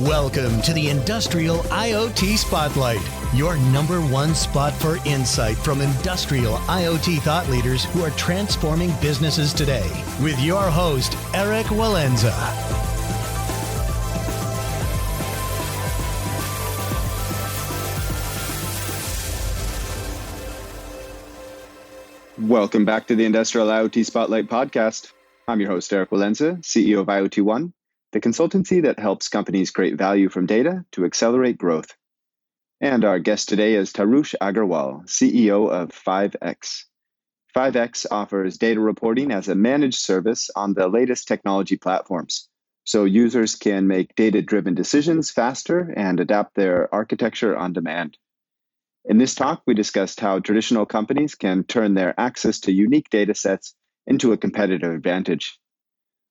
Welcome to the Industrial IoT Spotlight, your number one spot for insight from industrial IoT thought leaders who are transforming businesses today. With your host, Eric Walenza. Welcome back to the Industrial IoT Spotlight podcast. I'm your host, Eric Walenza, CEO of IoT ONE, the consultancy that helps companies create value from data to accelerate growth. And our guest today is Tarush Aggarwal, CEO of 5X. 5X offers data reporting as a managed service on the latest technology platforms, so users can make data-driven decisions faster and adapt their architecture on demand. In this talk, we discussed how traditional companies can turn their access to unique data sets into a competitive advantage.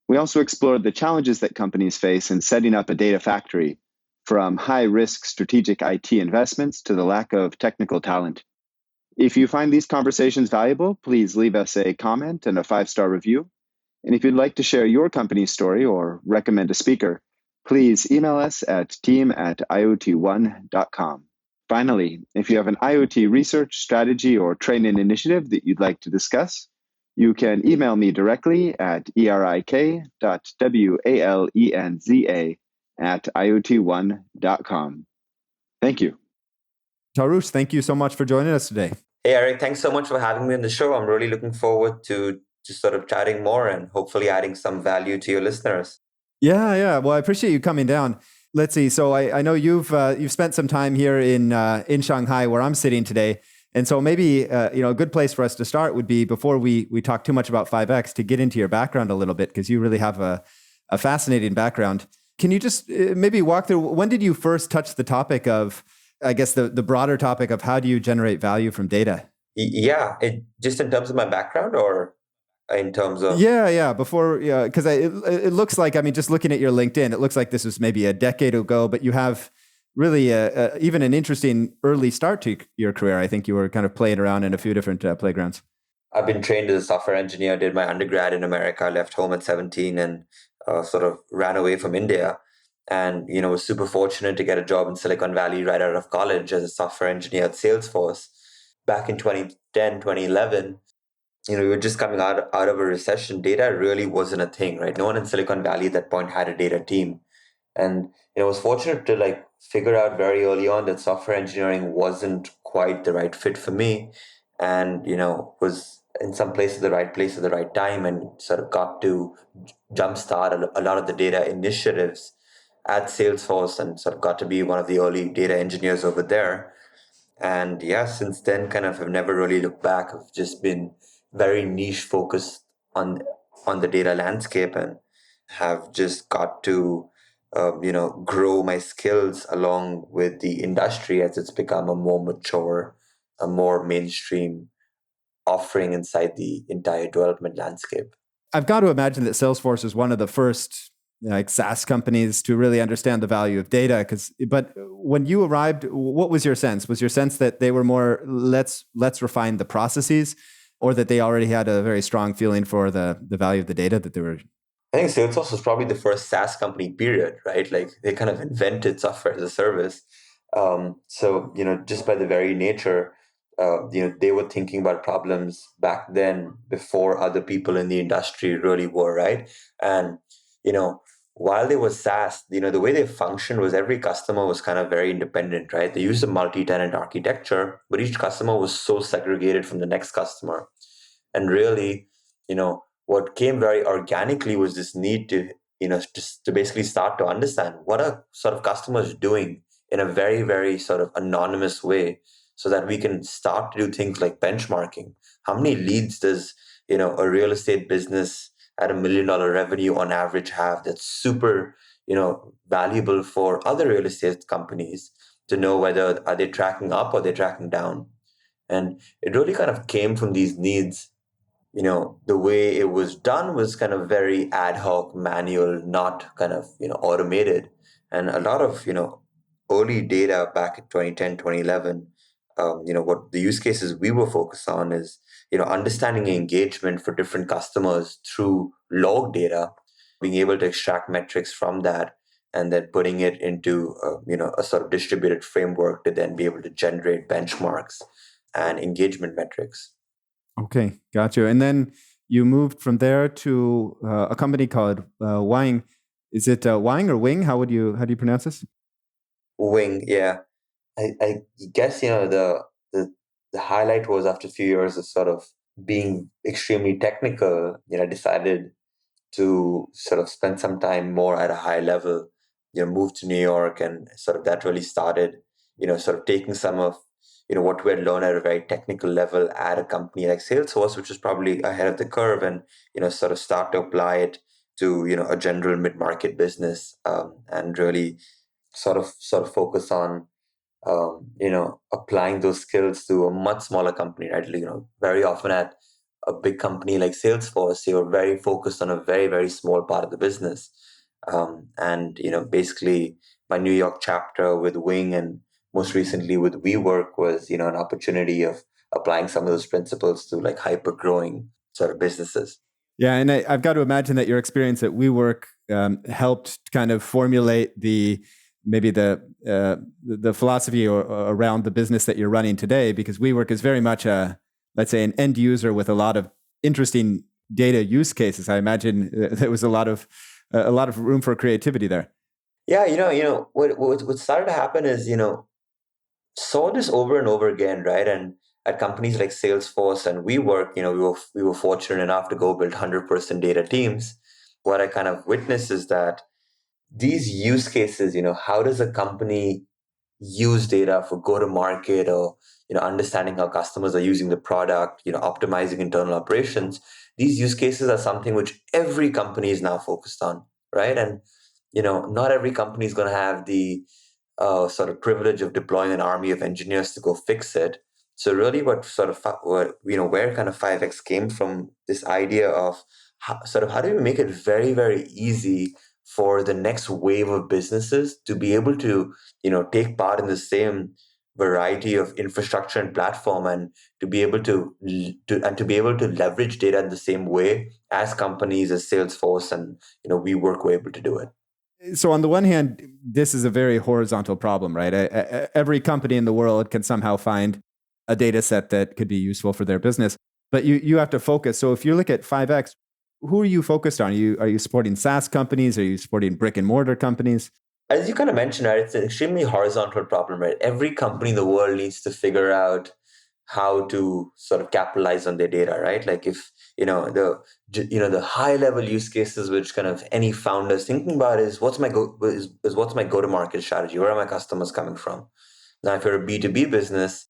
We also explored the challenges that companies face in setting up a data factory, from high-risk strategic IT investments to the lack of technical talent. If you find these conversations valuable, please leave us a comment and a 5-star review. And if you'd like to share your company's story or recommend a speaker, please email us at team@iotone.com. Finally, if you have an IoT research, strategy, or training initiative that you'd like to discuss, you can email me directly at erik.walenza@iotone.com. Thank you. Tarush, thank you so much for joining us today. Hey, Eric, thanks so much for having me on the show. I'm really looking forward to just sort of chatting more and hopefully adding some value to your listeners. Yeah. Well, I appreciate you coming down. Let's see. So I know you've spent some time here in Shanghai, where I'm sitting today, and so maybe a good place for us to start would be, before we talk too much about 5X, to get into your background a little bit, because you really have a fascinating background. Can you just maybe walk through, when did you first touch the topic of, I guess, the broader topic of how do you generate value from data? Yeah, just in terms of my background, or in terms of... Yeah. Before, because it looks like, I mean, just looking at your LinkedIn, it looks like this was maybe a decade ago, but you have really even an interesting early start to your career. I think you were kind of playing around in a few different playgrounds. I've been trained as a software engineer, did my undergrad in America, left home at 17 and sort of ran away from India. And, was super fortunate to get a job in Silicon Valley right out of college as a software engineer at Salesforce. Back in 2010, 2011, we were just coming out of a recession. Data really wasn't a thing, right? No one in Silicon Valley at that point had a data team. And, I was fortunate to figure out very early on that software engineering wasn't quite the right fit for me. And, was in some place at the right place at the right time, and sort of got to jumpstart a lot of the data initiatives at Salesforce, and sort of got to be one of the early data engineers over there. And yeah, since then, kind of have never really looked back. I've just been very niche focused on the data landscape, and have just got to grow my skills along with the industry as it's become a more mature, a more mainstream offering inside the entire development landscape. I've got to imagine that Salesforce is one of the first SaaS companies to really understand the value of data. But when you arrived, what was your sense? Was your sense that they were more, let's refine the processes, or that they already had a very strong feeling for the value of the data that they were? I think Salesforce was probably the first SaaS company, period, right? They kind of invented software as a service. So, just by the very nature, they were thinking about problems back then before other people in the industry really were, right? And, while they were SaaS, the way they functioned was every customer was kind of very independent, right? They used a multi-tenant architecture, but each customer was so segregated from the next customer. And really, what came very organically was this need to, just to basically start to understand what are sort of customers doing in a very, very sort of anonymous way, so that we can start to do things like benchmarking. How many leads does, a real estate business at $1 million revenue on average have, that's super, valuable for other real estate companies to know whether are they tracking up or they're tracking down. And it really kind of came from these needs. The way it was done was kind of very ad hoc, manual, not kind of, automated. And a lot of, early data back in 2010, 2011, what the use cases we were focused on is, understanding engagement for different customers through log data, being able to extract metrics from that, and then putting it into a sort of distributed framework to then be able to generate benchmarks and engagement metrics. Okay, got you. And then you moved from there to a company called Wang. Is it Wang or Wing? How do you pronounce this? Wing, yeah. I guess the highlight was after a few years of sort of being extremely technical. I decided to sort of spend some time more at a high level. Move to New York, and sort of that really started. Sort of taking some of what we had learned at a very technical level at a company like Salesforce, which was probably ahead of the curve, and sort of start to apply it to a general mid market business, and really sort of focus on applying those skills to a much smaller company, right? Very often at a big company like Salesforce, you're very focused on a very, very small part of the business. And basically my New York chapter with Wing and most recently with WeWork was, an opportunity of applying some of those principles to like hyper growing sort of businesses. Yeah, and I've got to imagine that your experience at WeWork helped kind of formulate maybe the philosophy around the business that you're running today, because WeWork is very much let's say, an end user with a lot of interesting data use cases. I imagine there was a lot of room for creativity there. Yeah, what started to happen is saw this over and over again, right? And at companies like Salesforce and WeWork, we were fortunate enough to go build 100% data teams. What I kind of witnessed is that these use cases, how does a company use data for go to market, or understanding how customers are using the product, optimizing internal operations? These use cases are something which every company is now focused on, right? And not every company is going to have the sort of privilege of deploying an army of engineers to go fix it. So really, what sort of where kind of 5x came from, this idea of how do we make it very, very easy for the next wave of businesses to be able to take part in the same variety of infrastructure and platform, and to be able to be able to leverage data in the same way as companies as Salesforce and WeWork were able to do it. So on the one hand, this is a very horizontal problem, right? Every company in the world can somehow find a data set that could be useful for their business, but you have to focus. So if you look at 5x, who are you focused on? Are you supporting SaaS companies? Are you supporting brick and mortar companies? As you kind of mentioned, right, it's an extremely horizontal problem, right? Every company in the world needs to figure out how to sort of capitalize on their data, right? Like if the high level use cases which kind of any founder is thinking about is what's my what's my go to market strategy? Where are my customers coming from? Now, if you're a B2B business,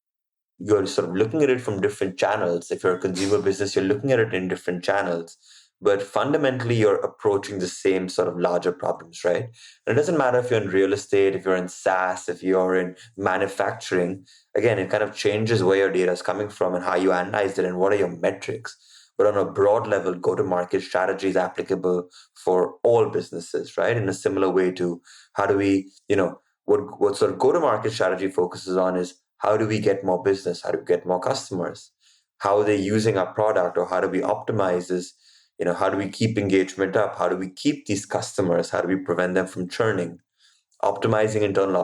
you're sort of looking at it from different channels. If you're a consumer business, you're looking at it in different channels. But fundamentally, you're approaching the same sort of larger problems, right? And it doesn't matter if you're in real estate, if you're in SaaS, if you're in manufacturing. Again, it kind of changes where your data is coming from and how you analyze it and what are your metrics. But on a broad level, go to market strategy is applicable for all businesses, right? In a similar way to how do we, what sort of go to market strategy focuses on is how do we get more business? How do we get more customers? How are they using our product, or how do we optimize this? How do we keep engagement up? How do we keep these customers? How do we prevent them from churning? Optimizing internal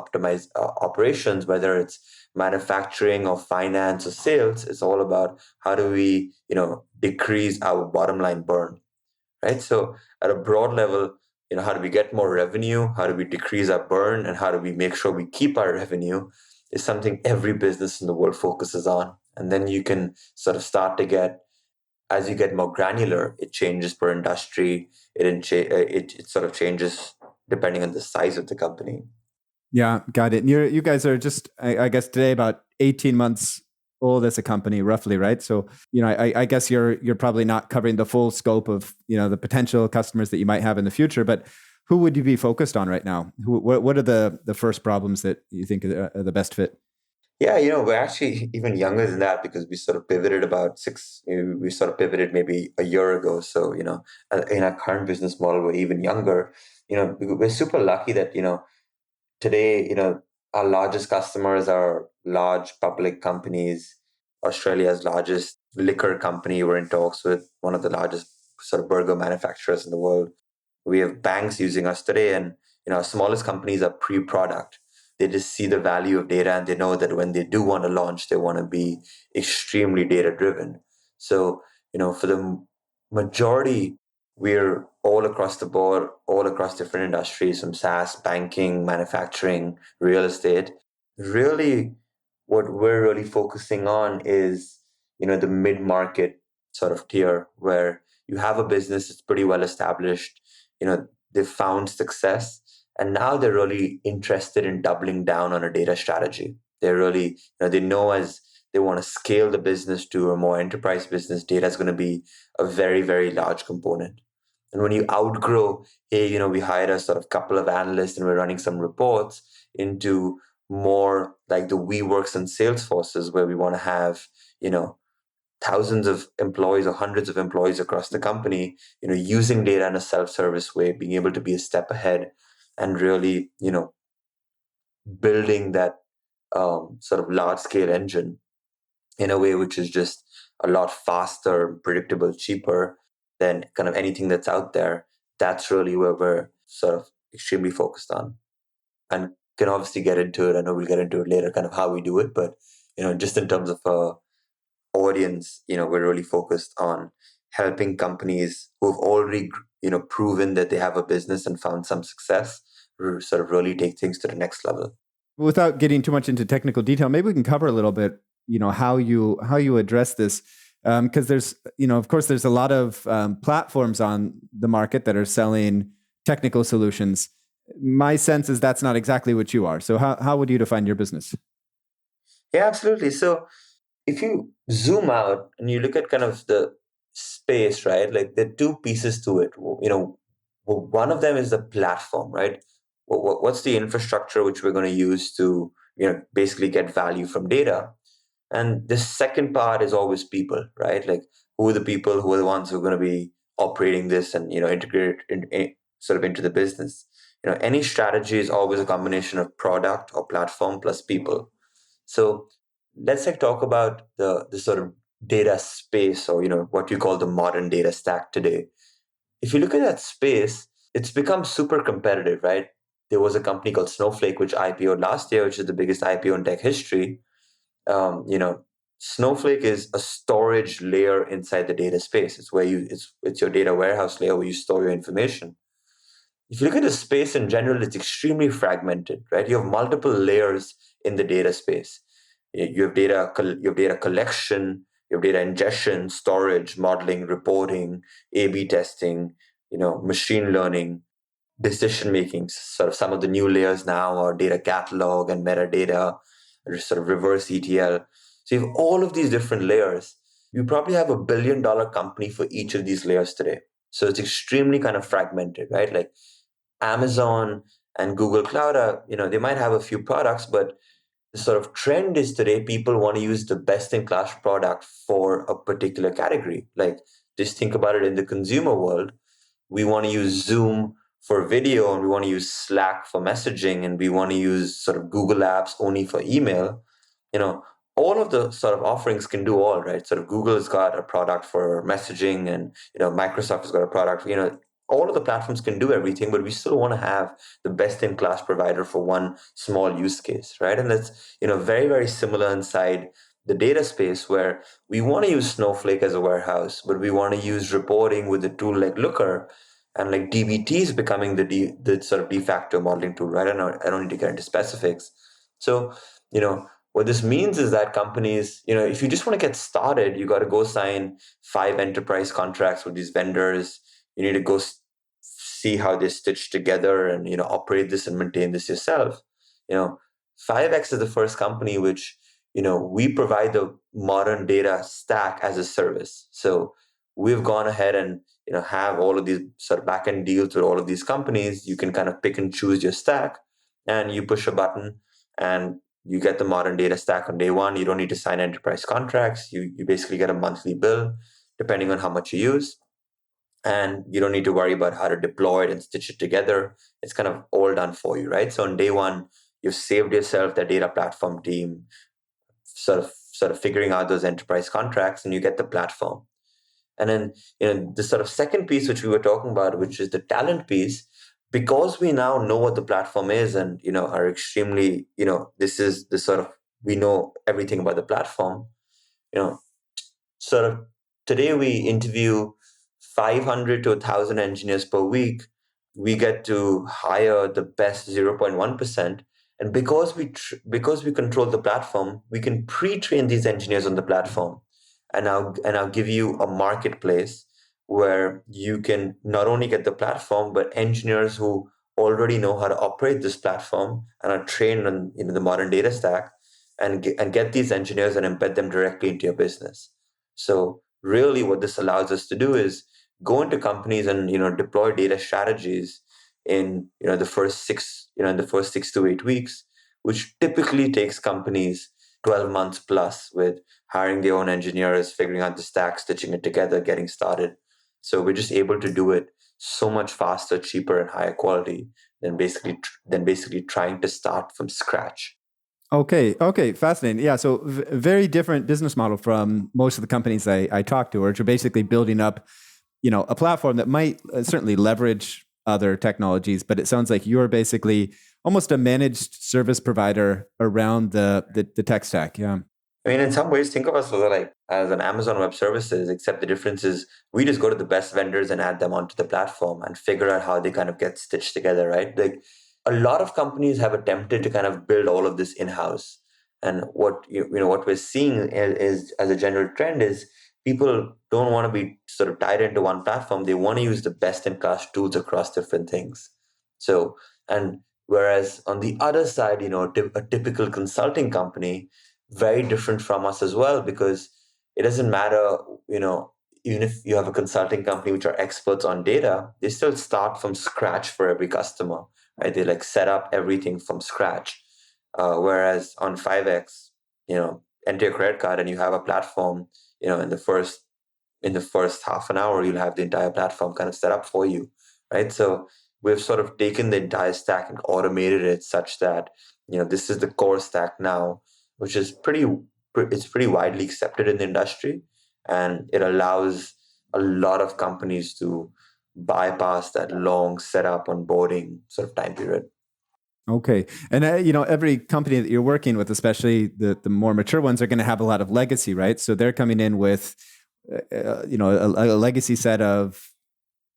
operations, whether it's manufacturing or finance or sales, is all about how do we, decrease our bottom line burn, right? So at a broad level, how do we get more revenue? How do we decrease our burn? And how do we make sure we keep our revenue? Is something every business in the world focuses on. And then you can sort of start to get, as you get more granular, it changes per industry. It sort of changes depending on the size of the company. Yeah, got it. And you guys are just, I guess, today about 18 months old as a company, roughly, right? So, I guess you're probably not covering the full scope of the potential customers that you might have in the future. But who would you be focused on right now? What are the first problems that you think are the best fit? Yeah, we're actually even younger than that because we sort of pivoted we sort of pivoted maybe a year ago. So, in our current business model, we're even younger. We're super lucky that, today, our largest customers are large public companies. Australia's largest liquor company, we're in talks with one of the largest sort of burger manufacturers in the world. We have banks using us today, and our smallest companies are pre-product. They just see the value of data, and they know that when they do want to launch, they want to be extremely data driven. So, for the majority, we're all across the board, all across different industries, from SaaS, banking, manufacturing, real estate. Really, what we're really focusing on is, the mid-market sort of tier, where you have a business that's pretty well established, they've found success, and now they're really interested in doubling down on a data strategy. They're really, they know as they want to scale the business to a more enterprise business, data is going to be a very, very large component. And when you outgrow, hey, we hired a sort of couple of analysts and we're running some reports, into more like the WeWorks and Salesforces, where we want to have, thousands of employees or hundreds of employees across the company, using data in a self-service way, being able to be a step ahead, and really, building that sort of large scale engine in a way which is just a lot faster, predictable, cheaper than kind of anything that's out there. That's really where we're sort of extremely focused on. And can obviously get into it. I know we'll get into it later, kind of how we do it, but just in terms of audience, we're really focused on helping companies who've already proven that they have a business and found some success, sort of really take things to the next level. Without getting too much into technical detail, maybe we can cover a little bit, how you address this, because there's, of course, there's a lot of platforms on the market that are selling technical solutions. My sense is that's not exactly what you are. So how would you define your business? Yeah, absolutely. So if you zoom out and you look at kind of the space, right? Like there are two pieces to it. One of them is the platform, right? What's the infrastructure which we're going to use to, basically get value from data? And the second part is always people, right? Like who are the people who are the ones who are going to be operating this and, integrate it sort of into the business. Any strategy is always a combination of product or platform plus people. So let's like talk about the sort of data space, or what you call the modern data stack today. If you look at that space, it's become super competitive, right? There was a company called Snowflake which IPO'd last year, which is the biggest IPO in tech history. You know, Snowflake is a storage layer inside the data space. It's where it's your data warehouse layer where you store your information. If you look at the space in general, it's extremely fragmented, right? You have multiple layers in the data space. You have data collection, you have data ingestion, storage, modeling, reporting, A/B testing, machine learning, decision making. Sort of some of the new layers now are data catalog and metadata, or sort of reverse ETL. So you have all of these different layers. You probably have $1 billion company for each of these layers today. So it's extremely kind of fragmented, right? Like Amazon and Google Cloud are, they might have a few products, but the sort of trend is today people want to use the best in class product for a particular category. Like just think about it in the consumer world. We want to use Zoom for video, and we want to use Slack for messaging, and we want to use sort of Google Apps only for email. You know, all of the sort of offerings can do all, right? Sort of Google's got a product for messaging, and Microsoft has got a product. All of the platforms can do everything, but we still want to have the best in class provider for one small use case, right? And that's very, very similar inside the data space, where we want to use Snowflake as a warehouse, but we want to use reporting with a tool like Looker, and like DBT is becoming the sort of de facto modeling tool, right? I don't need to get into specifics. So, what this means is that companies, if you just want to get started, you got to go sign 5 enterprise contracts with these vendors. You need to go see how they stitch together and operate this and maintain this yourself. 5X is the first company which we provide the modern data stack as a service. So we've gone ahead and have all of these sort of backend deals with all of these companies. You can kind of pick and choose your stack, and you push a button and you get the modern data stack on day one. You don't need to sign enterprise contracts. You basically get a monthly bill depending on how much you use, and you don't need to worry about how to deploy it and stitch it together. It's kind of all done for you, right? So on day one, you've saved yourself that data platform team, sort of figuring out those enterprise contracts, and you get the platform. And then the sort of second piece which we were talking about, which is the talent piece, because we now know what the platform is and are extremely, this is the sort of, we know everything about the platform, you know sort of today we interview 500 to 1,000 engineers per week. We get to hire the best 0.1%. And because we control the platform, we can pre-train these engineers on the platform, and I'll give you a marketplace where you can not only get the platform, but engineers who already know how to operate this platform and are trained on the modern data stack, and get these engineers and embed them directly into your business. So really what this allows us to do is go into companies and deploy data strategies in the first 6 to 8 weeks, which typically takes companies 12 months plus, with hiring their own engineers, figuring out the stack, stitching it together, getting started. So we're just able to do it so much faster, cheaper, and higher quality than basically trying to start from scratch. Okay, fascinating. Yeah, so very different business model from most of the companies I talk to, which are basically building up, a platform that might certainly leverage other technologies, but it sounds like you're basically almost a managed service provider around the tech stack. Yeah. I mean, in some ways, think of us like as an Amazon Web Services, except the difference is we just go to the best vendors and add them onto the platform and figure out how they kind of get stitched together, right? Like a lot of companies have attempted to kind of build all of this in-house. And what we're seeing is as a general trend is people don't want to be sort of tied into one platform. They want to use the best in class tools across different things. So, and whereas on the other side, a typical consulting company, very different from us as well, because it doesn't matter, even if you have a consulting company which are experts on data, they still start from scratch for every customer, right? They like set up everything from scratch. Whereas on 5x, enter your credit card and you have a platform, in the first half an hour, you'll have the entire platform kind of set up for you, right? So we've sort of taken the entire stack and automated it such that, this is the core stack now, which is it's pretty widely accepted in the industry, and it allows a lot of companies to bypass that long setup onboarding sort of time period. Okay, and every company that you're working with, especially the more mature ones, are going to have a lot of legacy, right? So they're coming in with a legacy set of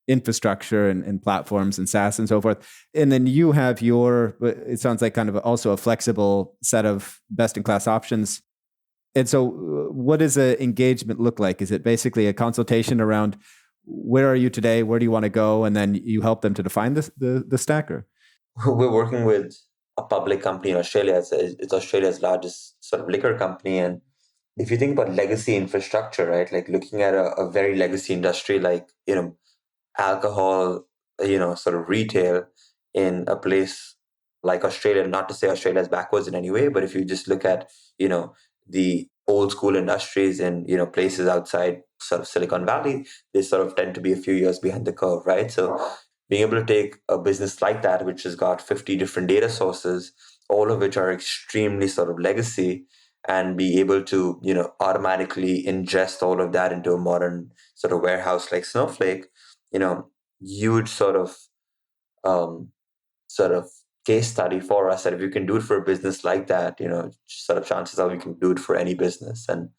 infrastructure and platforms and SaaS and so forth. And then you have it sounds like kind of also a flexible set of best in class options. And so what does the engagement look like? Is it basically a consultation around where are you today? Where do you want to go? And then you help them to define the stacker? We're working with a public company in Australia. It's Australia's largest sort of liquor company. And if you think about legacy infrastructure, right, like looking at a very legacy industry like, alcohol, sort of retail in a place like Australia, not to say Australia is backwards in any way, but if you just look at, the old school industries in, places outside sort of Silicon Valley, they sort of tend to be a few years behind the curve, right? So being able to take a business like that, which has got 50 different data sources, all of which are extremely sort of legacy, and be able to, automatically ingest all of that into a modern sort of warehouse like Snowflake, huge um, sort of case study for us that if you can do it for a business like that, sort of chances are we can do it for any business. And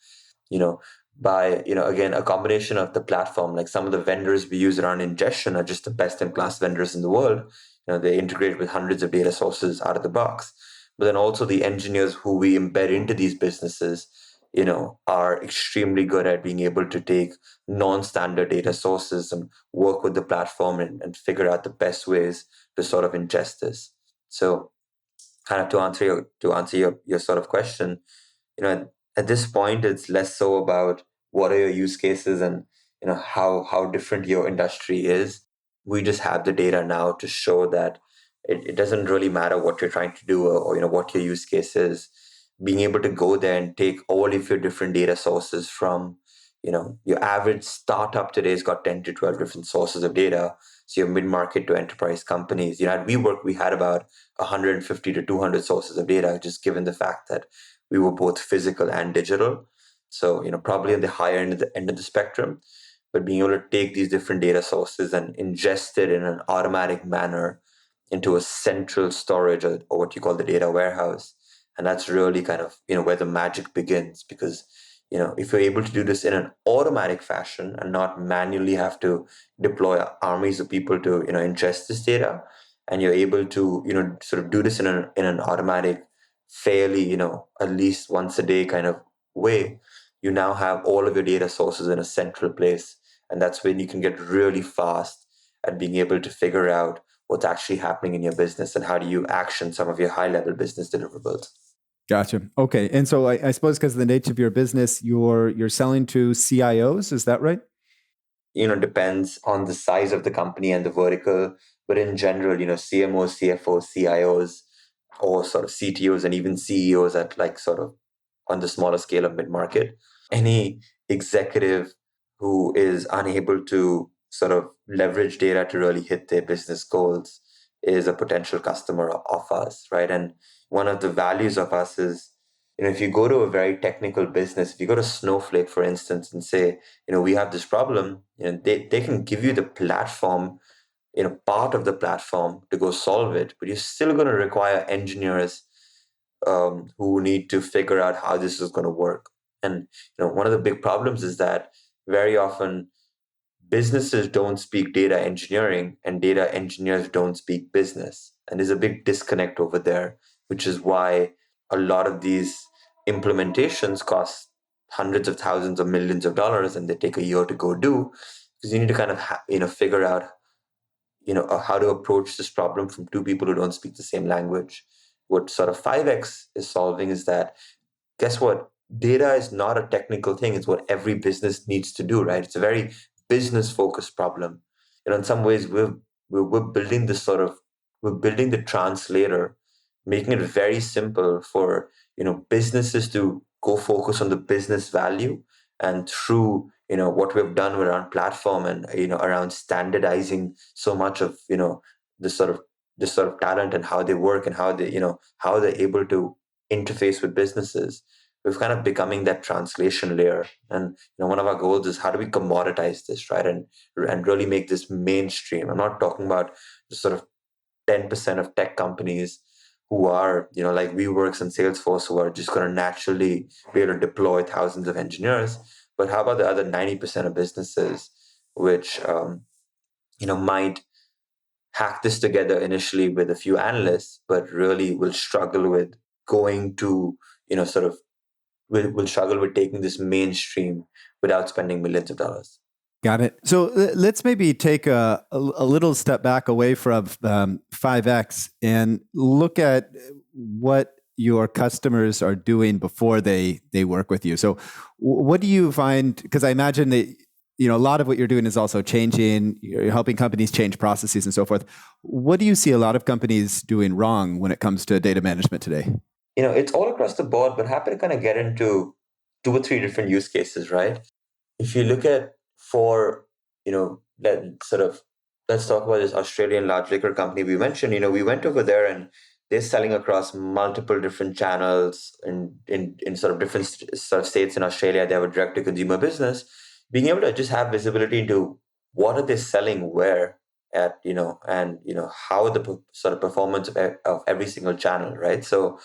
you know, by, again, a combination of the platform, like some of the vendors we use around ingestion are just the best in class vendors in the world. They integrate with hundreds of data sources out of the box. But then also the engineers who we embed into these businesses, are extremely good at being able to take non-standard data sources and work with the platform and figure out the best ways to sort of ingest this. So kind of to answer your sort of question, at this point it's less so about what are your use cases and how different your industry is. We just have the data now to show that it doesn't really matter what you're trying to do, or what your use case is. Being able to go there and take all of your different data sources from, your average startup today has got 10 to 12 different sources of data. So your mid-market to enterprise companies, at WeWork, we had about 150 to 200 sources of data, just given the fact that we were both physical and digital. So, probably on the higher end of the spectrum. but being able to take these different data sources and ingest it in an automatic manner into a central storage, or what you call the data warehouse. And that's really kind of, where the magic begins, because if you're able to do this in an automatic fashion and not manually have to deploy armies of people to ingest this data, and you're able to sort of do this in an automatic, fairly at least once a day kind of way, you now have all of your data sources in a central place. And that's when you can get really fast at being able to figure out what's actually happening in your business and how do you action some of your high level business deliverables. Gotcha. Okay. And so I suppose because of the nature of your business, you're selling to CIOs, is that right? Depends on the size of the company and the vertical, but in general, CMOs, CFOs, CIOs, or sort of CTOs and even CEOs at like sort of on the smaller scale of mid-market. Any executive who is unable to sort of leverage data to really hit their business goals is a potential customer of us, right? And one of the values of us is, if you go to a very technical business, if you go to Snowflake, for instance, and say, we have this problem, they can give you the platform, part of the platform to go solve it, but you're still going to require engineers who need to figure out how this is going to work. And one of the big problems is that very often businesses don't speak data engineering and data engineers don't speak business. And there's a big disconnect over there, which is why a lot of these implementations cost hundreds of thousands of millions of dollars and they take a year to go do, because you need to kind of figure out how to approach this problem from two people who don't speak the same language. What sort of 5x is solving is that, guess what? Data is not a technical thing. It's what every business needs to do, right? It's a very business focused problem. In some ways, we're building this sort of, we're building the translator, making it very simple for businesses to go focus on the business value. And through what we've done around platform and around standardizing so much of this sort of this sort of talent and how they work and how they how they're able to interface with businesses, we've kind of becoming that translation layer. And one of our goals is how do we commoditize this, right? And really make this mainstream. I'm not talking about the sort of 10% of tech companies who are like WeWorks and Salesforce, who are just going to naturally be able to deploy thousands of engineers. But how about the other 90% of businesses which might hack this together initially with a few analysts, but really will struggle with going to sort of will struggle with taking this mainstream without spending millions of dollars. Got it. So let's maybe take a little step back away from 5X and look at what your customers are doing before they work with you. So what do you find? Because I imagine that a lot of what you're doing is also changing. You're helping companies change processes and so forth. What do you see a lot of companies doing wrong when it comes to data management today? It's all across the board, but happy to kind of get into 2 or 3 different use cases, right? If you look at let's talk about this Australian large liquor company we mentioned. We went over there and they're selling across multiple different channels in sort of different sort of states in Australia. They have a direct to consumer business. Being able to just have visibility into what are they selling where at, and how the sort of performance of every single channel, right? So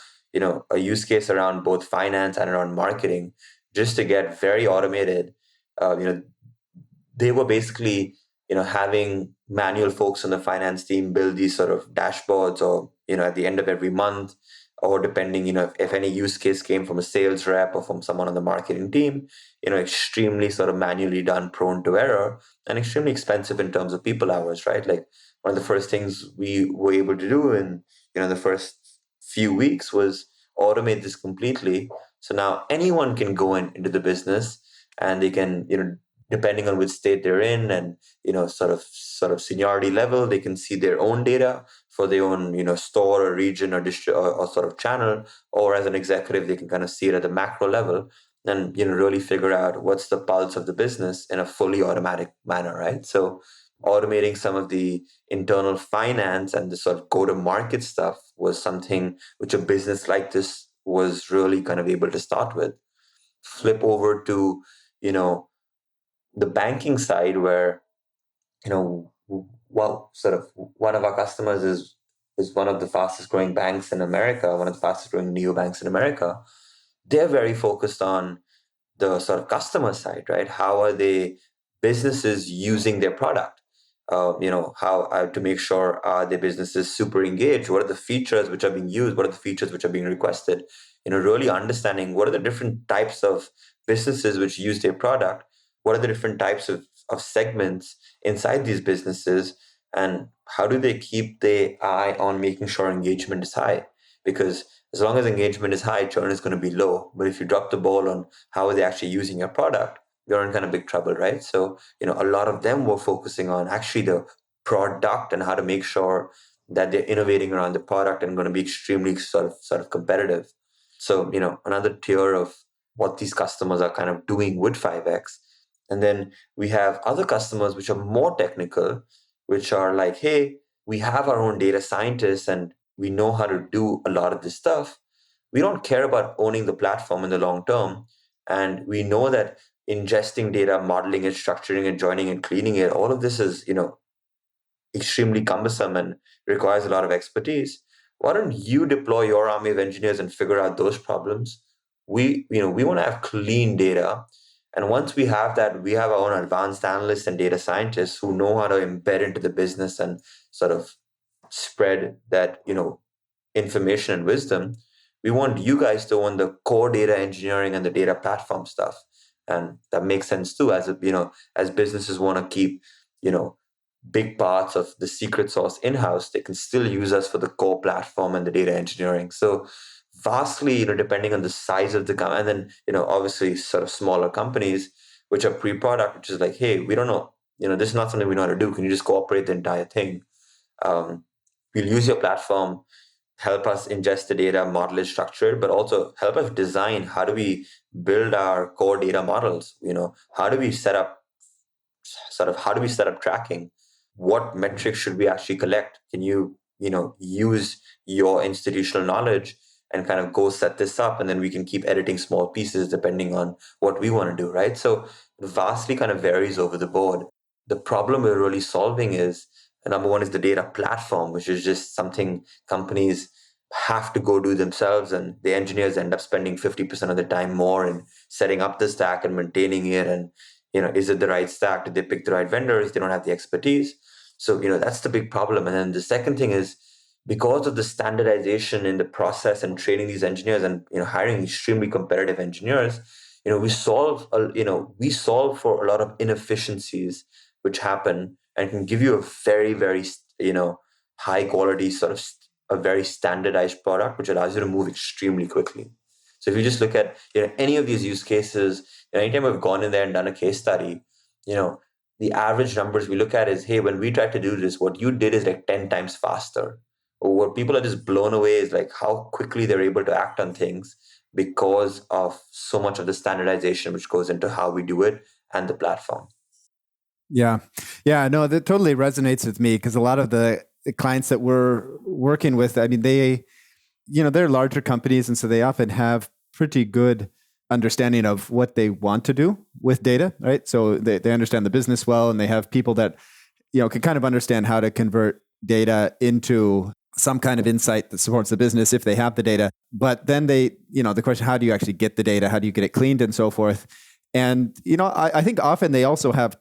a use case around both finance and around marketing, just to get very automated. They were basically having manual folks on the finance team build these sort of dashboards, or at the end of every month, or depending if any use case came from a sales rep or from someone on the marketing team, extremely sort of manually done, prone to error, and extremely expensive in terms of people hours, right? Like one of the first things we were able to do in the first few weeks was automate this completely. So now anyone can go into the business and they can depending on which state they're in and sort of seniority level, they can see their own data for their own store or region or or sort of channel. Or as an executive, they can kind of see it at the macro level and really figure out what's the pulse of the business in a fully automatic manner, right? So automating some of the internal finance and the sort of go to market stuff was something which a business like this was really kind of able to start with. Flip over to the banking side, where well, sort of one of our customers is one of the fastest growing banks in America, one of the fastest growing neobanks in America. They're very focused on the sort of customer side, right? How are they businesses using their product? How to make sure their businesses super engaged? What are the features which are being used? What are the features which are being requested? Really understanding what are the different types of businesses which use their product. What are the different types of segments inside these businesses, and how do they keep their eye on making sure engagement is high? Because as long as engagement is high, churn is going to be low. But if you drop the ball on how are they actually using your product, you're in kind of big trouble, right? So, a lot of them were focusing on actually the product and how to make sure that they're innovating around the product and going to be extremely sort of competitive. So, another tier of what these customers are kind of doing with 5x. And then we have other customers which are more technical, which are like, hey, we have our own data scientists and we know how to do a lot of this stuff. We don't care about owning the platform in the long term. And we know that ingesting data, modeling it, structuring it, joining it, cleaning it, all of this is, extremely cumbersome and requires a lot of expertise. Why don't you deploy your army of engineers and figure out those problems? We want to have clean data. And once we have that, we have our own advanced analysts and data scientists who know how to embed into the business and sort of spread that, information and wisdom. We want you guys to own the core data engineering and the data platform stuff. And that makes sense too, as businesses want to keep, you know, big parts of the secret sauce in-house, they can still use us for the core platform and the data engineering. So vastly, depending on the size of the company, and then, obviously sort of smaller companies, which are pre-product, which is like, hey, we don't know, this is not something we know how to do. Can you just cooperate the entire thing? Um, we'll use your platform, help us ingest the data, model it, structure it, but also help us design how do we build our core data models? How do we set up tracking? What metrics should we actually collect? Can you, use your institutional knowledge and kind of go set this up, and then we can keep editing small pieces depending on what we want to do, right? So it vastly kind of varies over the board. The problem we're really solving is, number one is the data platform, which is just something companies have to go do themselves, and the engineers end up spending 50% of the time more in setting up the stack and maintaining it. And is it the right stack? Did they pick the right vendors? They don't have the expertise. So that's the big problem. And then the second thing is, because of the standardization in the process and training these engineers and hiring extremely competitive engineers, we solve for a lot of inefficiencies which happen and can give you a very, very high quality sort of a very standardized product which allows you to move extremely quickly. So if you just look at any of these use cases, anytime we've gone in there and done a case study, the average numbers we look at is, hey, when we tried to do this, what you did is like 10 times faster. Or what people are just blown away is like how quickly they're able to act on things because of so much of the standardization which goes into how we do it and the platform. Yeah. Yeah, no, that totally resonates with me, because a lot of the clients that we're working with, I mean, they're larger companies, and so they often have pretty good understanding of what they want to do with data, right? So they understand the business well, and they have people that, can kind of understand how to convert data into some kind of insight that supports the business if they have the data. But then the question, how do you actually get the data? How do you get it cleaned and so forth? And, I think often they also have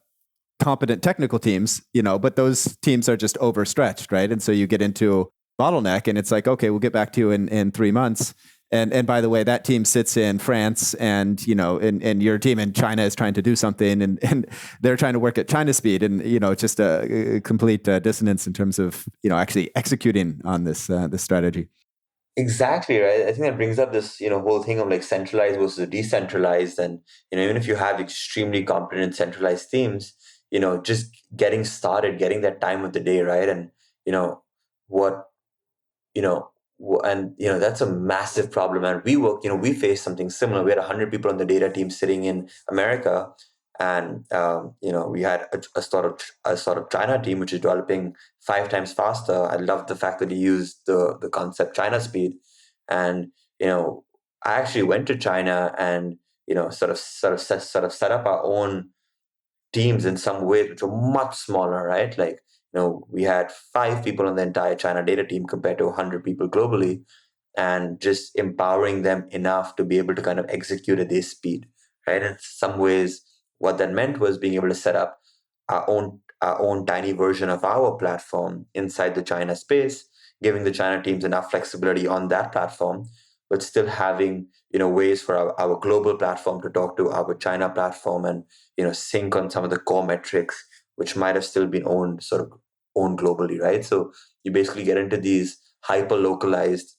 competent technical teams, but those teams are just overstretched, right? And so you get into bottleneck, and it's like, okay, we'll get back to you in 3 months. And by the way, that team sits in France, and and your team in China is trying to do something, and they're trying to work at China speed, and it's just a complete dissonance in terms of actually executing on this strategy. Exactly, right. I think that brings up this whole thing of like centralized versus decentralized, and even if you have extremely competent centralized teams, just getting started, getting that time of the day, right? And what that's a massive problem. And we faced something similar. We had 100 people on the data team sitting in America, and we had a sort of China team which is developing 5 times faster. I love the fact that he used the concept China speed. And I actually went to China and sort of set up our own teams in some ways which were much smaller, right? Like, we had 5 people on the entire China data team compared to 100 people globally, and just empowering them enough to be able to kind of execute at this speed, right? In some ways, what that meant was being able to set up our own tiny version of our platform inside the China space, giving the China teams enough flexibility on that platform, but still having ways for our global platform to talk to our China platform and sync on some of the core metrics which might have still been owned globally, right? So you basically get into these hyper localized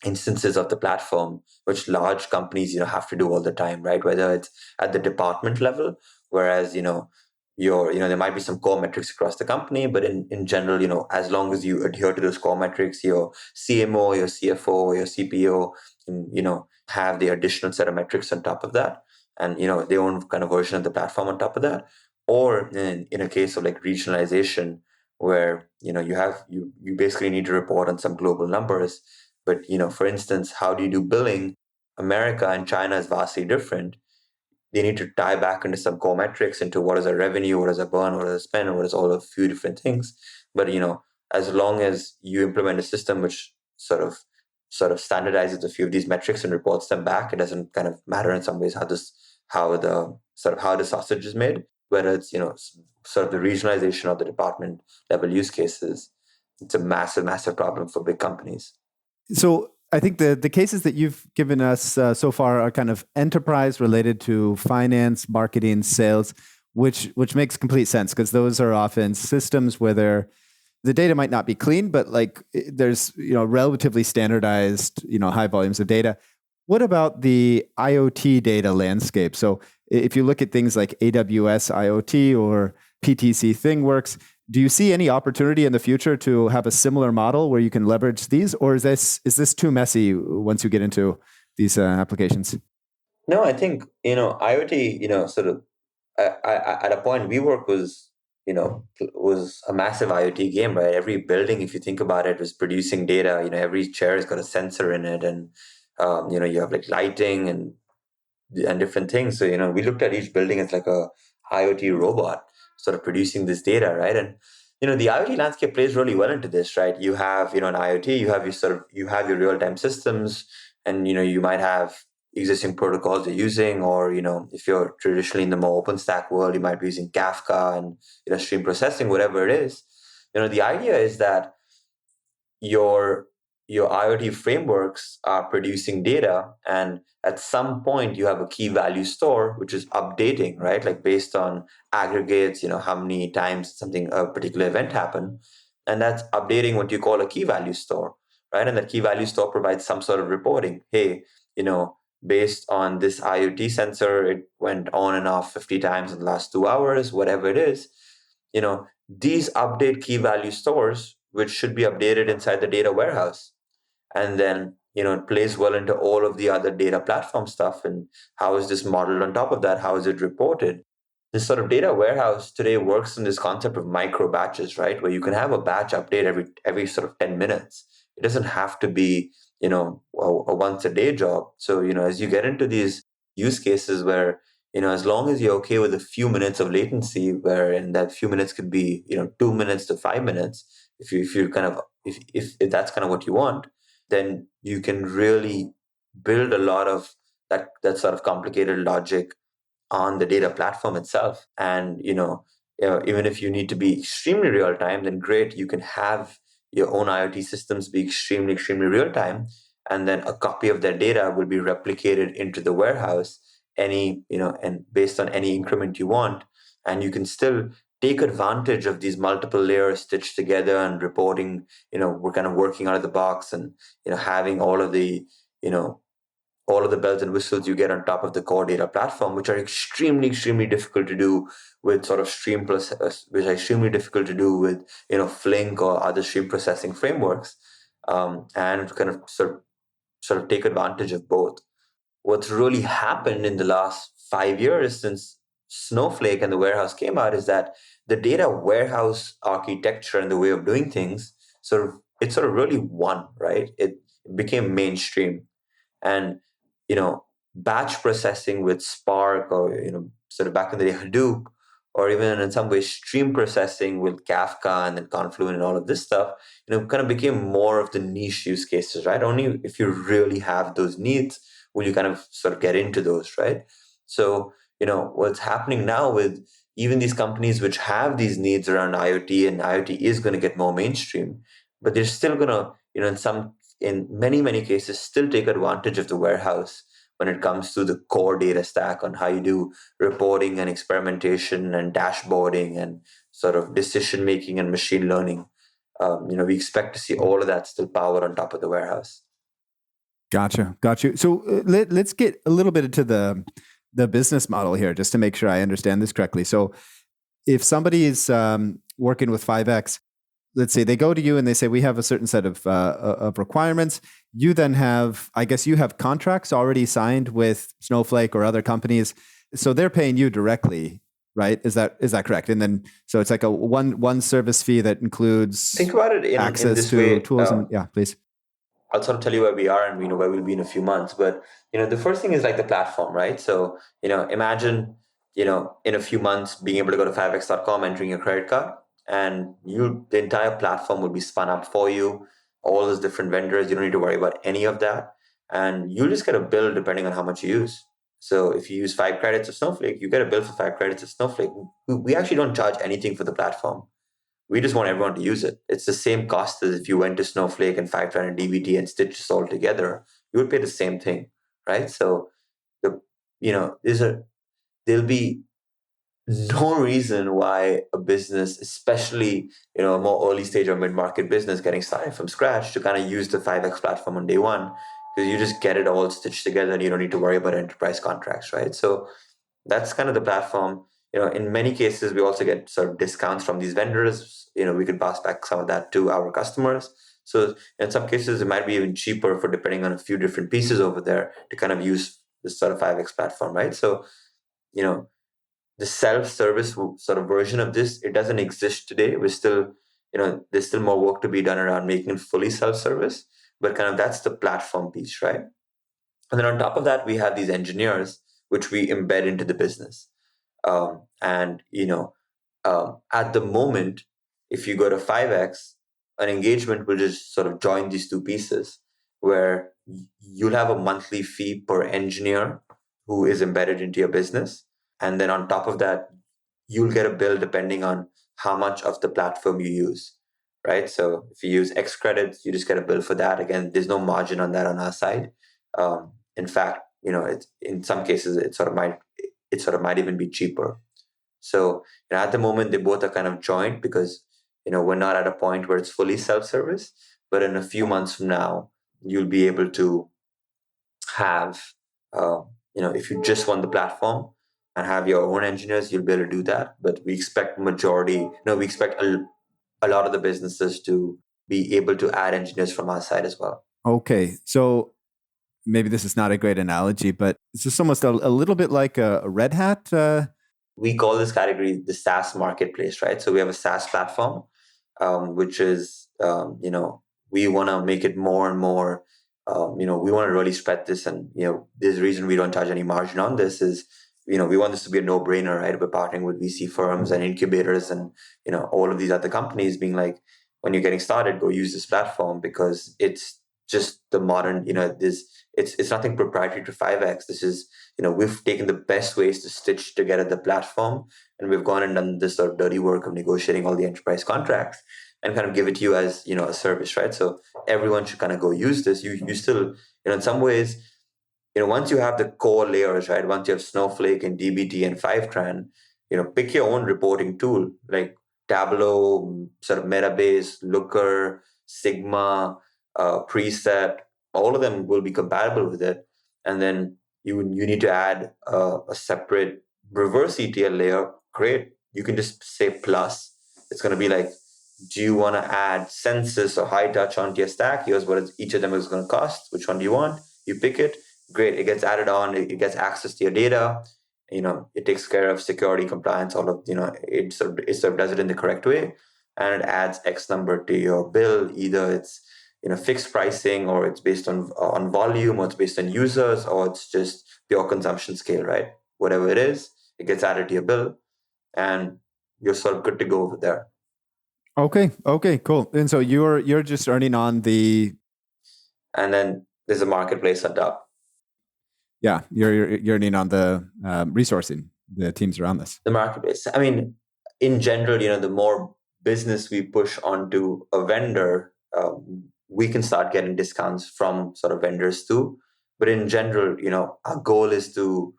instances of the platform which large companies have to do all the time, right? Whether it's at the department level, whereas there might be some core metrics across the company, but in general, as long as you adhere to those core metrics, your CMO, your CFO, your CPO can, have the additional set of metrics on top of that, and their own kind of version of the platform on top of that. Or in a case of like regionalization, where you basically need to report on some global numbers, but for instance, how do you do billing? America and China is vastly different. They need to tie back into some core metrics, into what is a revenue, what is a burn, what is a spend, what is all a few different things. But as long as you implement a system which sort of standardizes a few of these metrics and reports them back, it doesn't kind of matter in some ways how the sausage is made, whether it's sort of the regionalization or the department level use cases. It's a massive, massive problem for big companies. So I think the cases that you've given us so far are kind of enterprise related to finance, marketing, sales, which makes complete sense, because those are often systems where the data might not be clean, but like there's relatively standardized high volumes of data. What about the IoT data landscape? So if you look at things like AWS IoT or PTC ThingWorks, do you see any opportunity in the future to have a similar model where you can leverage these, or is this too messy once you get into these applications? No, I think IoT. Sort of at a point, WeWork was a massive IoT game, right? Every building, if you think about it, was producing data. Every chair has got a sensor in it, and you have like lighting and different things. So we looked at each building as like a IoT robot, sort of producing this data, right? And the IoT landscape plays really well into this, right? You have an IoT, you have your real time systems, and you might have existing protocols you're using, or if you're traditionally in the more open stack world, you might be using Kafka and stream processing, whatever it is. The idea is that your IoT frameworks are producing data, and at some point you have a key value store which is updating, right? Like based on aggregates, how many times a particular event happened, and that's updating what you call a key value store, right? And that key value store provides some sort of reporting. Hey, based on this IoT sensor, it went on and off 50 times in the last 2 hours, whatever it is. These update key value stores, which should be updated inside the data warehouse. And then, it plays well into all of the other data platform stuff. And how is this modeled on top of that? How is it reported? This sort of data warehouse today works in this concept of micro batches, right? Where you can have a batch update every sort of 10 minutes. It doesn't have to be, a once a day job. So, as you get into these use cases where as long as you're okay with a few minutes of latency, where in that few minutes could be 2 minutes to 5 minutes, if you kind of if that's kind of what you want, then you can really build a lot of that sort of complicated logic on the data platform itself. And even if you need to be extremely real time, then great, you can have your own IoT systems be extremely, extremely real time, and then a copy of that data will be replicated into the warehouse and based on any increment you want. And you can still take advantage of these multiple layers stitched together and reporting. We're kind of working out of the box, and having you know all of the bells and whistles you get on top of the core data platform, which are extremely, extremely difficult to do with sort of which are extremely difficult to do with Flink or other stream processing frameworks, and kind of sort of take advantage of both. What's really happened in the last 5 years since Snowflake and the warehouse came out is that the data warehouse architecture and the way of doing things sort of really won, right? It became mainstream. And batch processing with Spark, or sort of back in the day Hadoop, or even in some ways stream processing with Kafka and then Confluent and all of this stuff, kind of became more of the niche use cases, right? Only if you really have those needs will you kind of sort of get into those, right? So, what's happening now with even these companies which have these needs around IoT, and IoT is going to get more mainstream, but they're still going to, in many, many cases, still take advantage of the warehouse when it comes to the core data stack on how you do reporting and experimentation and dashboarding and sort of decision making and machine learning. We expect to see all of that still powered on top of the warehouse. Gotcha. So let's get a little bit into the business model here, just to make sure I understand this correctly. So if somebody is working with 5X, let's say they go to you and they say, we have a certain set of requirements. You then have, I guess you have contracts already signed with Snowflake or other companies. So they're paying you directly, right? Is that correct? And then, so it's like a one service fee that includes think about it in this to way, tools. And yeah, please. I'll sort of tell you where we are and where we'll be in a few months. But the first thing is like the platform, right? So imagine in a few months being able to go to 5x.com, entering your credit card, and the entire platform will be spun up for you. All those different vendors, you don't need to worry about any of that, and you'll just get a bill depending on how much you use. So if you use 5 credits of Snowflake, you get a bill for 5 credits of Snowflake. We actually don't charge anything for the platform. We just want everyone to use it. It's the same cost as if you went to Snowflake and Fivetran and DBT and stitched this all together. You would pay the same thing, right? So there'll be no reason why a business, especially a more early stage or mid-market business getting started from scratch, to kind of use the 5x platform on day one, because you just get it all stitched together and you don't need to worry about enterprise contracts, right? So that's kind of the platform. In many cases, we also get sort of discounts from these vendors. We could pass back some of that to our customers. So in some cases, it might be even cheaper for depending on a few different pieces over there to kind of use this sort of 5x platform, right? So, the self-service sort of version of this, it doesn't exist today. We're still, there's still more work to be done around making it fully self-service, but kind of that's the platform piece, right? And then on top of that, we have these engineers, which we embed into the business. At the moment, if you go to 5x, an engagement will just sort of join these two pieces where you'll have a monthly fee per engineer who is embedded into your business. And then on top of that, you'll get a bill depending on how much of the platform you use, right? So if you use X credits, you just get a bill for that. Again, there's no margin on that on our side. In fact, it's, in some cases, it sort of might even be cheaper. So at the moment, they both are kind of joined because we're not at a point where it's fully self-service. But in a few months from now, you'll be able to have, if you just want the platform and have your own engineers, you'll be able to do that. But we expect we expect a lot of the businesses to be able to add engineers from our side as well. Okay, so maybe this is not a great analogy, but it's just almost a little bit like a Red Hat. We call this category the SaaS marketplace, right? So we have a SaaS platform, which is, we want to make it more and more, we want to really spread this. And, there's a reason we don't charge any margin on this is, we want this to be a no-brainer, right? We're partnering with VC firms and incubators and, all of these other companies being like, when you're getting started, go use this platform because it's just the modern, it's nothing proprietary to 5x. This is, we've taken the best ways to stitch together the platform, and we've gone and done this sort of dirty work of negotiating all the enterprise contracts and kind of give it to you as, a service, right? So everyone should kind of go use this. You still, in some ways, once you have the core layers, right? Once you have Snowflake and DBT and Fivetran, pick your own reporting tool like Tableau, sort of Metabase, Looker, Sigma, Precept. All of them will be compatible with it. And then you need to add a separate reverse ETL layer. Great. You can just say plus. It's going to be like, do you want to add census or high touch onto your stack? Here's what each of them is going to cost. Which one do you want? You pick it. Great. It gets added on. It gets access to your data. It takes care of security, compliance, all of, it sort of does it in the correct way. And it adds X number to your bill. Either it's, fixed pricing, or it's based on volume, or it's based on users, or it's just pure consumption scale, right? Whatever it is, it gets added to your bill. and you're sort of good to go over there. Okay, cool. And so you're just earning on the, and then there's a marketplace on top. Yeah, you're earning on the resourcing the teams around this. The marketplace. I mean, in general, the more business we push onto a vendor, we can start getting discounts from sort of vendors too. But in general, our goal is to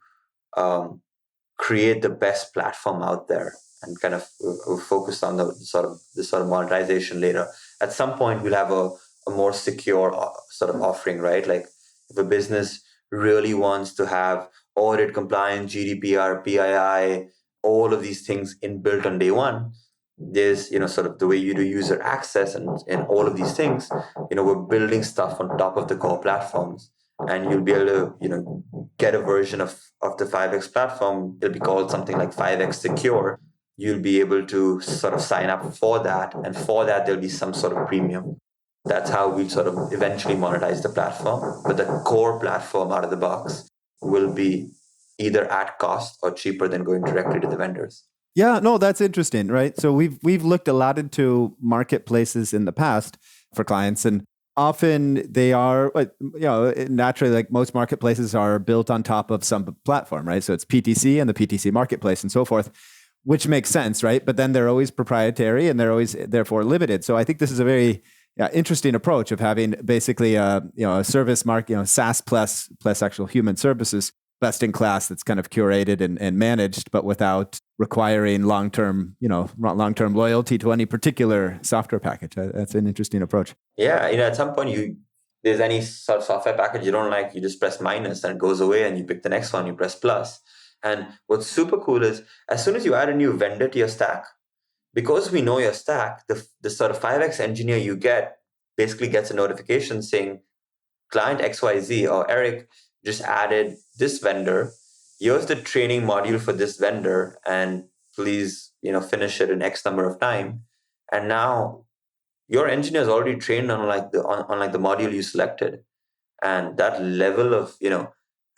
create the best platform out there, and kind of we'll focus on the sort of monetization later. At some point, we'll have a more secure sort of offering, right? Like if a business really wants to have audit compliance, GDPR, PII, all of these things inbuilt on day one, there's sort of the way you do user access and all of these things. We're building stuff on top of the core platforms, and you'll be able to get a version of the 5x platform. It'll be called something like 5x secure. You'll be able to sort of sign up for that, and for that there'll be some sort of premium. That's how we'll sort of eventually monetize the platform. But the core platform out of the box will be either at cost or cheaper than going directly to the vendors. Yeah, no, that's interesting, right? So we've looked a lot into marketplaces in the past for clients, and often they are, naturally, like most marketplaces are built on top of some platform, right? So it's PTC and the PTC marketplace and so forth, which makes sense, right? But then they're always proprietary and they're always therefore limited. So I think this is a very interesting approach of having basically a service market, SaaS plus actual human services, best in class, that's kind of curated and managed, but without requiring long-term loyalty to any particular software package. That's an interesting approach. Yeah, at some point there's any sort of software package you don't like, you just press minus and it goes away, and you pick the next one, you press plus. And what's super cool is as soon as you add a new vendor to your stack, because we know your stack, the sort of 5x engineer you get basically gets a notification saying client XYZ or Eric just added this vendor. Here's the training module for this vendor, and please, finish it in X number of time. And now your engineer is already trained on the module you selected. And that level of,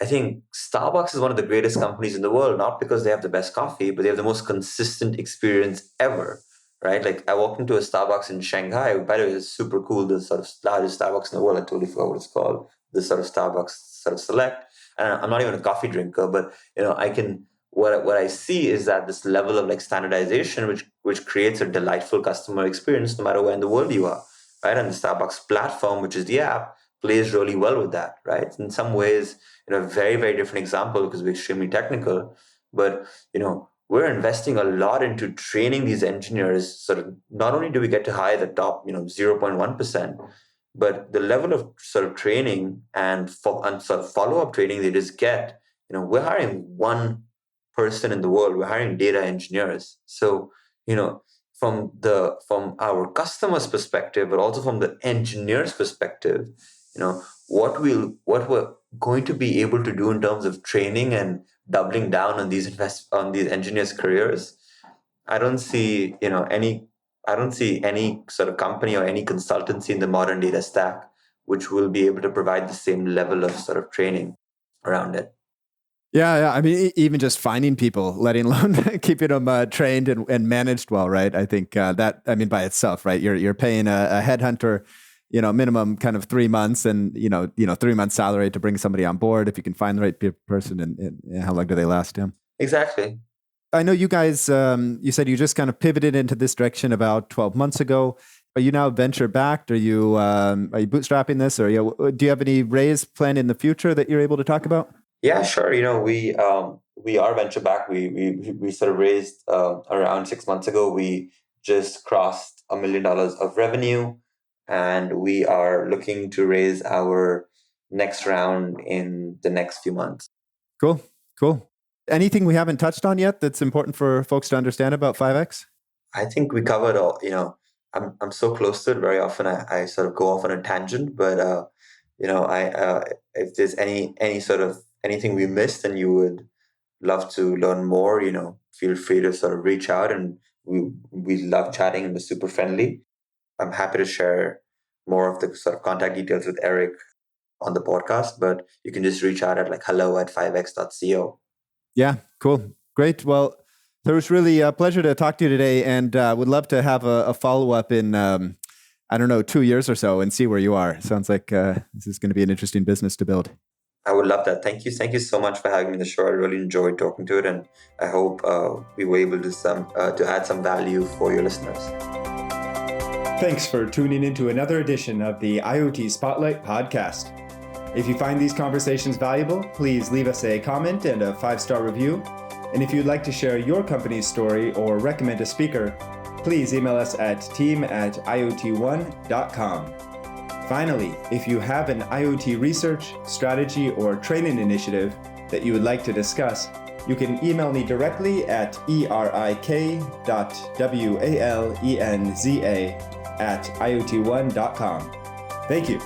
I think Starbucks is one of the greatest companies in the world, not because they have the best coffee, but they have the most consistent experience ever, right? Like I walked into a Starbucks in Shanghai. By the way, it's super cool. The sort of largest Starbucks in the world. I totally forgot what it's called. The sort of Starbucks sort of select. And I'm not even a coffee drinker, but I can. What I see is that this level of like standardization, which creates a delightful customer experience no matter where in the world you are, right? And the Starbucks platform, which is the app, plays really well with that, right? In some ways, very, very different example because we're extremely technical, but we're investing a lot into training these engineers. Sort of not only do we get to hire the top 0.1%, but the level of sort of training and sort of follow-up training they just get, we're hiring one person in the world. We're hiring data engineers. So from our customers' perspective, but also from the engineers' perspective, what we're going to be able to do in terms of training and doubling down on these engineers' careers. I don't see any sort of company or any consultancy in the modern data stack which will be able to provide the same level of sort of training around it. Yeah. I mean, even just finding people, letting alone keeping them trained and managed well, right? I think that, I mean, by itself, right? You're paying a headhunter, minimum kind of 3 months, and 3 months salary to bring somebody on board if you can find the right person, and how long do they last? Yeah. Exactly. I know you guys. You said you just kind of pivoted into this direction about 12 months ago. Are you now venture backed? Are you bootstrapping this, or do you have any raise plan in the future that you're able to talk about? Yeah, sure. We are venture back. We sort of raised around 6 months ago. We just crossed $1 million of revenue, and we are looking to raise our next round in the next few months. Cool. Anything we haven't touched on yet that's important for folks to understand about 5X? I think we covered all. I'm so close to it. Very often I sort of go off on a tangent, but if there's any sort of anything we missed and you would love to learn more, feel free to sort of reach out, and we love chatting and we're super friendly. I'm happy to share more of the sort of contact details with Eric on the podcast, but you can just reach out at like hello@5x.co. Yeah, cool. Great. Well, Tarush, really a pleasure to talk to you today, and would love to have a follow-up in, 2 years or so and see where you are. Sounds like this is going to be an interesting business to build. I would love that. Thank you. Thank you so much for having me on the show. I really enjoyed talking to it, and I hope we were able to add some value for your listeners. Thanks for tuning into another edition of the IoT Spotlight podcast. If you find these conversations valuable, please leave us a comment and a 5-star review. And if you'd like to share your company's story or recommend a speaker, please email us at team@iotone.com. Finally, if you have an IoT research, strategy, or training initiative that you would like to discuss, you can email me directly at erik.walenza@iotone.com. Thank you.